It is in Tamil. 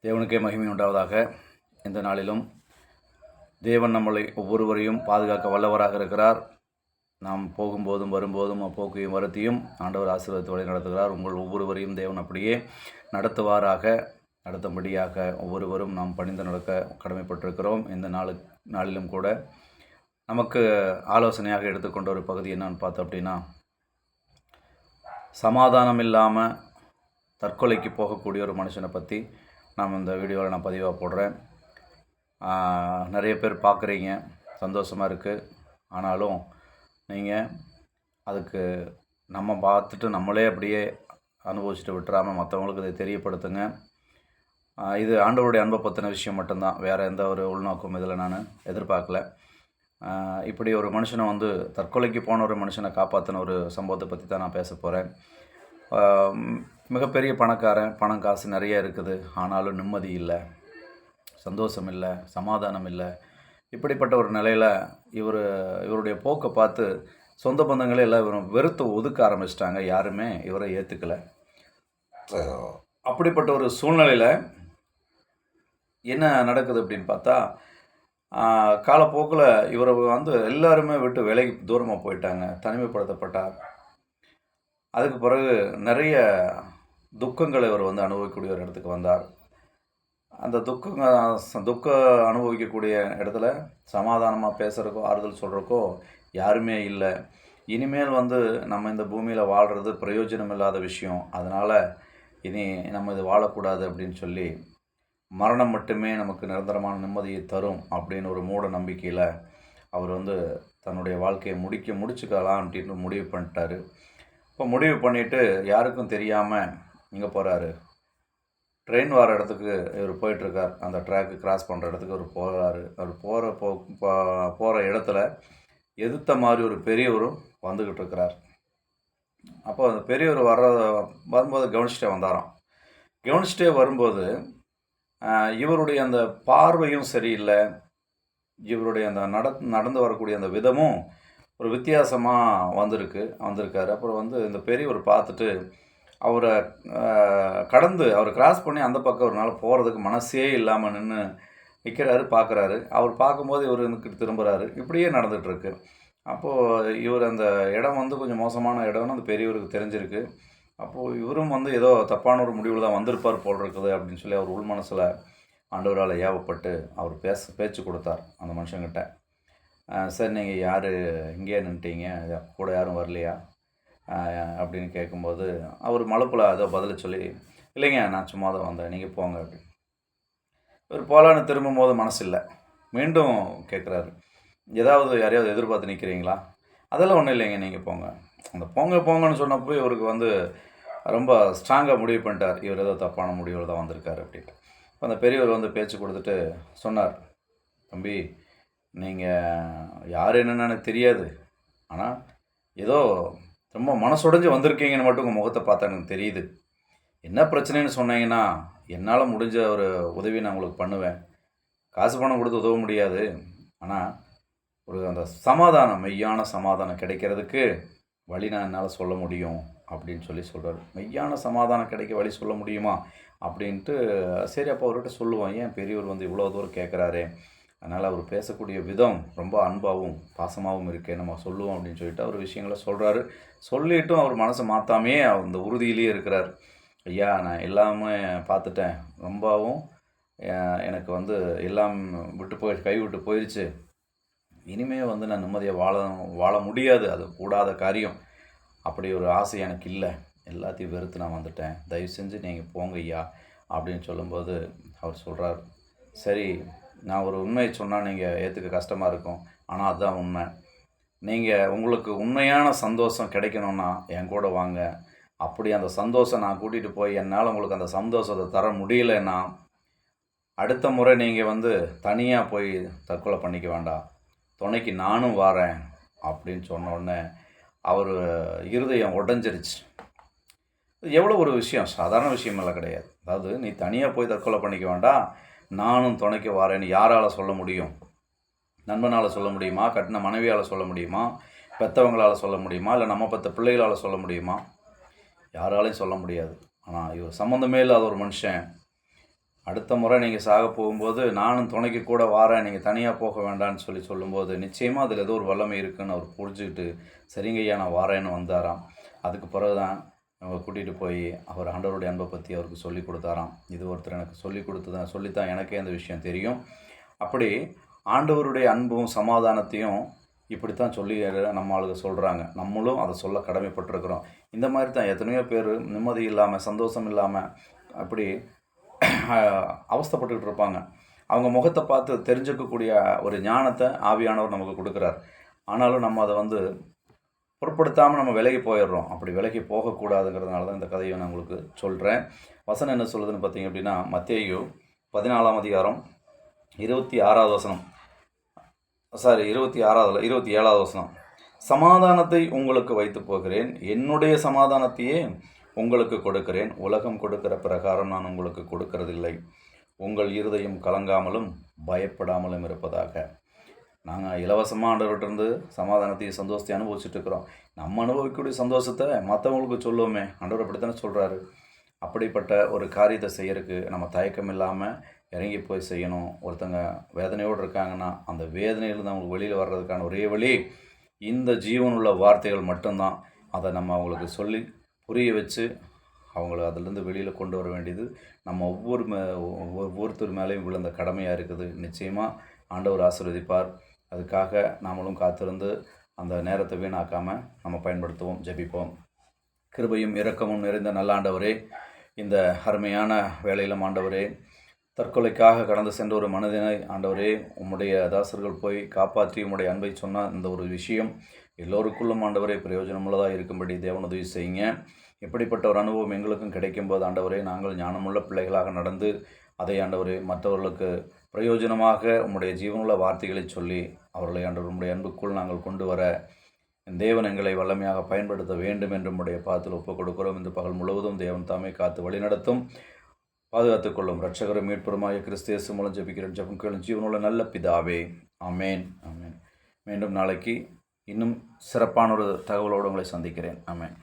தேவனுக்கே மகிமை உண்டாவதாக. இந்த நாளிலும் தேவன் நம்மளை ஒவ்வொருவரையும் பாதுகாக்க வல்லவராக இருக்கிறார். நாம் போகும்போதும் வரும்போதும் போக்கையும் வருத்தியும் ஆண்டவர் ஆசீர்வாதத்தை வழி நடத்துகிறார். உங்கள் ஒவ்வொருவரையும் தேவன் அப்படியே நடத்தும்படியாக ஒவ்வொருவரும் நாம் பணிந்து நடக்க கடமைப்பட்டிருக்கிறோம். இந்த நாளிலும் கூட நமக்கு ஆலோசனையாக எடுத்துக்கொண்ட ஒரு பகுதி என்னன்னு பார்த்தோம் அப்படின்னா, சமாதானம் இல்லாமல் தற்கொலைக்கு போகக்கூடிய ஒரு மனுஷனை பற்றி நாம் இந்த வீடியோவில் நான் பதிவாக போடுறேன். நிறைய பேர் பார்க்குறீங்க, சந்தோஷமாக இருக்குது. ஆனாலும் நீங்கள் அதுக்கு நம்ம பார்த்துட்டு நம்மளே அப்படியே அனுபவிச்சுட்டு விட்டுறாமல் மற்றவங்களுக்கு இதை தெரியப்படுத்துங்க. இது ஆண்டவருடைய அன்பை பற்றின விஷயம் மட்டும்தான், வேறு எந்த ஒரு உள்நோக்கம் இதில் நான் எதிர்பார்க்கல. இப்படி ஒரு மனுஷனை தற்கொலைக்கு போன ஒரு மனுஷனை காப்பாற்றின ஒரு சம்பவத்தை பற்றி தான் நான் பேச போகிறேன். மிகப்பெரிய பணக்காரன், பணம் காசு நிறைய இருக்குது, ஆனாலும் நிம்மதி இல்லை, சந்தோஷம் இல்லை, சமாதானம் இல்லை. இப்படிப்பட்ட ஒரு நிலையில் இவருடைய போக்கை பார்த்து சொந்த பந்தங்களே எல்லாம் வெறுத்து ஒதுக்க ஆரம்பிச்சிட்டாங்க. யாருமே இவரை ஏற்றுக்கலை. அப்படிப்பட்ட ஒரு சூழ்நிலையில் என்ன நடக்குது அப்படின்னு பார்த்தா, காலப்போக்கில் இவரை எல்லாருமே விட்டு விலகி தூரமாக போயிட்டாங்க, தனிமைப்படுத்தப்பட்டார். அதுக்கு பிறகு நிறைய துக்கங்களை இவர் அனுபவிக்கக்கூடிய ஒரு இடத்துக்கு வந்தார். அந்த துக்கம் அனுபவிக்கக்கூடிய இடத்துல சமாதானமாக பேசுகிறக்கோ ஆறுதல் சொல்கிறக்கோ யாருமே இல்லை. இனிமேல் நம்ம இந்த பூமியில் வாழ்கிறது பிரயோஜனம் இல்லாத விஷயம், அதனால் இனி நம்ம இது வாழக்கூடாது அப்படின்னு சொல்லி, மரணம் மட்டுமே நமக்கு நிரந்தரமான நிம்மதியை தரும் அப்படின்னு ஒரு மூட நம்பிக்கையில் அவர் தன்னுடைய வாழ்க்கையை முடிச்சுக்கலாம் அப்படின்னு முடிவு பண்ணிட்டார். இப்போ முடிவு பண்ணிவிட்டு யாருக்கும் தெரியாமல் இங்கே போகிறாரு. ட்ரெயின் வர இடத்துக்கு இவர் போயிட்டுருக்கார். அந்த ட்ராக்கு கிராஸ் பண்ணுற இடத்துக்கு அவர் போகிறாரு. அவர் போகிற இடத்துல எதிர்த்த மாதிரி ஒரு பெரியவரும் வந்துக்கிட்டு இருக்கிறார். அப்போ அந்த பெரியவர் வரும்போது கவனிச்சுட்டே வந்தாராம். கவனிச்சுட்டே வரும்போது இவருடைய அந்த பார்வையும் சரியில்லை, இவருடைய அந்த நடந்து வரக்கூடிய அந்த விதமும் ஒரு வித்தியாசமாக வந்திருக்காரு. அப்புறம் இந்த பெரியவர் பார்த்துட்டு அவரை கடந்து அவர் கிராஸ் பண்ணி அந்த பக்கம் ஒரு நாள் போகிறதுக்கு மனசே இல்லாமல் நின்று நிற்கிறாரு, பார்க்குறாரு. அவர் பார்க்கும்போது இவர் திரும்புகிறாரு. இப்படியே நடந்துகிட்ருக்கு. அப்போது இவர் அந்த இடம் கொஞ்சம் மோசமான இடம்னு அந்த பெரியவருக்கு தெரிஞ்சிருக்கு. அப்போது இவரும் ஏதோ தப்பான ஒரு முடிவில் தான் வந்திருப்பார் போல் இருக்குது அப்படின்னு சொல்லி அவர் உள் மனசில் ஆண்டவரால் ஏவப்பட்டு அவர் பேச்சு கொடுத்தார் அந்த மனுஷங்கிட்ட. சார், நீங்கள் யார், இங்கேயே நின்ட்டீங்க, கூட யாரும் வரலையா அப்படின்னு கேட்கும்போது அவர் மலுப்பில் ஏதோ பதில சொல்லி, இல்லைங்க நான் சும்மா தான் வந்தேன், நீங்கள் போங்க அப்படின்னு. இவர் போகலான்னு திரும்பும்போது மனசு இல்லை. மீண்டும் கேட்குறாரு, யாரையாவது எதிர்பார்த்து நிற்கிறீங்களா? அதெல்லாம் ஒன்றும் இல்லைங்க, நீங்கள் போங்க. அந்த போங்கன்னு சொன்னப்போ இவருக்கு ரொம்ப ஸ்ட்ராங்காக முடிவு பண்ணிட்டார், இவர் ஏதோ தப்பான முடிவில் தான் வந்திருக்காரு அப்படின்ட்டு. இப்போ அந்த பெரியவர் பேச்சு கொடுத்துட்டு சொன்னார், தம்பி, நீங்கள் யார் என்னன்னு எனக்கு தெரியாது, ஆனால் ஏதோ ரொம்ப மனசுடைஞ்சு வந்திருக்கீங்கன்னு மட்டும் உங்கள் முகத்தை பார்த்தா எனக்கு தெரியுது. என்ன பிரச்சனைன்னு சொன்னீங்கன்னா என்னால் முடிஞ்ச ஒரு உதவி நான் உங்களுக்கு பண்ணுவேன். காசு பணம் கொடுத்து உதவ முடியாது, ஆனால் அந்த சமாதானம், மெய்யான சமாதானம் கிடைக்கிறதுக்கு வழி நான் என்னால் சொல்ல முடியும் அப்படின்னு சொல்கிறார். மெய்யான சமாதானம் கிடைக்க வழி சொல்ல முடியுமா அப்படின்ட்டு, சரி அப்போ அவர்கிட்ட சொல்லுவோம், ஏன் பெரியவர் இவ்வளோ தூரம் கேட்குறாரு, அதனால் அவர் பேசக்கூடிய விதம் ரொம்ப அன்பாகவும் பாசமாகவும் இருக்கே, நம்ம சொல்லுவோம் அப்படின்னு சொல்லிட்டு அவர் விஷயங்களை சொல்கிறாரு. சொல்லிட்டும் அவர் மனசை மாற்றாமே அந்த உறுதியிலேயே இருக்கிறார். ஐயா, நான் எல்லாமே பார்த்துட்டேன், ரொம்பவும் எனக்கு எல்லாம் கைவிட்டு போயிடுச்சு, இனிமேல் நான் நிம்மதியாக வாழ முடியாது, அது கூடாத காரியம், அப்படி ஒரு ஆசை எனக்கு இல்லை, எல்லாத்தையும் வெறுத்து நான் வந்துட்டேன், தயவு செஞ்சு நீங்கள் போங்க ஐயா அப்படின்னு சொல்லும்போது அவர் சொல்கிறார், சரி, நான் ஒரு உண்மையை சொன்னால் நீங்கள் ஏற்றுக்க கஷ்டமாக இருக்கும், ஆனால் அதுதான் உண்மை. உங்களுக்கு உண்மையான சந்தோஷம் கிடைக்கணும்னா என் கூட வாங்க. அப்படி அந்த சந்தோஷம் நான் கூட்டிகிட்டு போய் என்னால் உங்களுக்கு அந்த சந்தோஷத்தை தர முடியலைன்னா அடுத்த முறை நீங்கள் தனியாக போய் தற்கொலை பண்ணிக்க வேண்டாம், துணைக்கு நானும் வரேன் அப்படின்னு சொன்ன உடனே அவர் இருதயம் உடஞ்சிருச்சு. எவ்வளோ ஒரு விஷயம், சாதாரண விஷயமெல்லாம் கிடையாது. அதாவது நீ தனியாக போய் தற்கொலை பண்ணிக்க வேண்டாம், நானும் துணைக்கு வரேன்னு யாரால் சொல்ல முடியும்? நண்பனால் சொல்ல முடியுமா? கட்டின மனைவியால் சொல்ல முடியுமா? பெற்றவங்களால் சொல்ல முடியுமா? இல்லை நம்ம பெற்ற பிள்ளைகளால் சொல்ல முடியுமா? யாராலையும் சொல்ல முடியாது. ஆனால் இவர் சம்மந்தமே இல்லாத ஒரு மனுஷன் அடுத்த முறை நீங்கள் சாக போகும்போது நானும் துணைக்கு கூட வாரேன், நீங்கள் தனியாக போக வேண்டாம்னு சொல்லும்போது நிச்சயமாக அதில் ஏதோ ஒரு வல்லமை இருக்குதுன்னு அவர் புரிஞ்சுக்கிட்டு சரிங்கய்யா நான் வாரேன்னு வந்தாராம். அதுக்கு பிறகு தான் அவங்க கூட்டிகிட்டு போய் அவர் ஆண்டவருடைய அன்பை பற்றி அவருக்கு சொல்லி கொடுத்தாராம். இது ஒருத்தர் எனக்கு சொல்லித்தான் எனக்கே அந்த விஷயம் தெரியும். அப்படி ஆண்டவருடைய அன்பும் சமாதானத்தையும் இப்படித்தான் சொல்லி நம்ம ஆளுங்க சொல்கிறாங்க. நம்மளும் அதை சொல்ல கடமைப்பட்டிருக்கிறோம். இந்த மாதிரி தான் எத்தனையோ பேர் நிம்மதி இல்லாமல் சந்தோஷம் இல்லாமல் அப்படி அவஸ்தைப்பட்டுக்கிட்டு இருப்பாங்க. அவங்க முகத்தை பார்த்து தெரிஞ்சுக்கக்கூடிய ஒரு ஞானத்தை ஆவியானவர் நமக்கு கொடுக்குறார். ஆனாலும் நம்ம அதை பொருட்படுத்தாமல் நம்ம விலகி போயிடுறோம். அப்படி விலகி போகக்கூடாதுங்கிறதுனால தான் இந்த கதையை நான் உங்களுக்கு சொல்கிறேன். வசனம் என்ன சொல்லுதுன்னு பார்த்தீங்க அப்படின்னா, மத்தேயு 14ஆம் அதிகாரம் 27வது வசனம். 27வது வசனம். சமாதானத்தை உங்களுக்கு வைத்து போகிறேன், என்னுடைய சமாதானத்தையே உங்களுக்கு கொடுக்கிறேன். உலகம் கொடுக்கிற பிரகாரம் நான் உங்களுக்கு கொடுக்கறதில்லை. உங்கள் இருதயம் கலங்காமலும் பயப்படாமலும் இருப்பதாக. நாங்கள் இலவசமாக ஆண்டவர்கிட்டருந்து சமாதானத்தையும் சந்தோஷத்தையும் அனுபவிச்சுட்டு இருக்கிறோம். நம்ம அனுபவிக்கக்கூடிய சந்தோஷத்தை மற்றவங்களுக்கு சொல்லுவோமே, ஆண்டவர் அப்படித்தானே சொல்கிறாரு. அப்படிப்பட்ட ஒரு காரியத்தை செய்யறதுக்கு நம்ம தயக்கம் இல்லாமல் இறங்கி போய் செய்யணும். ஒருத்தங்க வேதனையோடு இருக்காங்கன்னா அந்த வேதனையிலேருந்து அவங்களுக்கு வெளியில் வர்றதுக்கான ஒரே வழி இந்த ஜீவனுள்ள வார்த்தைகள் மட்டும்தான். அதை நம்ம அவங்களுக்கு சொல்லி புரிய வச்சு அவங்கள அதிலேருந்து வெளியில் கொண்டு வர வேண்டியது நம்ம ஒவ்வொருத்தர் மேலேயும் விழுந்த கடமையாக இருக்குது. நிச்சயமாக ஆண்டவர் ஆசீர்வதிப்பார். அதுக்காக நாமளும் காத்திருந்து அந்த நேரத்தை வீணாக்காமல் நம்ம பயன்படுத்துவோம். ஜெபிப்போம். கிருபையும் இரக்கமும் நிறைந்த நல்ல ஆண்டவரே, இந்த அருமையான வேலையிலும் ஆண்டவரே, தற்கொலைக்காக கடந்து சென்ற ஒரு மனிதனை ஆண்டவரே உம்முடைய தாசர்கள் போய் காப்பாற்றி உம்முடைய அன்பை சொன்ன இந்த ஒரு விஷயம் எல்லோருக்குள்ளும் ஆண்டவரே பிரயோஜனமுள்ளதாக இருக்கும்படி தேவன் உதவி செய்யுங்க. இப்படிப்பட்ட ஒரு அனுபவம் எங்களுக்கும் கிடைக்கும்போது ஆண்டவரே நாங்கள் ஞானமுள்ள பிள்ளைகளாக நடந்து அதை ஆண்டவரே மற்றவர்களுக்கு பிரயோஜனமாக உம்முடைய ஜீவனுள்ள வார்த்தைகளை சொல்லி அவர்களை ஆண்டவர் உம்முடைய அன்புக்குள் நாங்கள் கொண்டு வர தேவன் எங்களை வல்லமையாக பயன்படுத்த வேண்டும் என்று உம்முடைய பாதத்தில் ஒப்புக் கொடுக்கிறோம். இந்த பகல் முழுவதும் தேவன் தாமே காத்து வழிநடத்தும், பாதுகாத்துக் கொள்ளும். இரட்சகரும் மீட்பருமாகிய கிறிஸ்து இயேசு மூலம் ஜெபிக்கிறேன் ஜெபம் கேளும் ஜீவனுள்ள நல்ல பிதாவே. ஆமேன். ஆமேன். மீண்டும் நாளைக்கு இன்னும் சிறப்பான ஒரு தகவலோடு உங்களை சந்திக்கிறேன். ஆமேன்.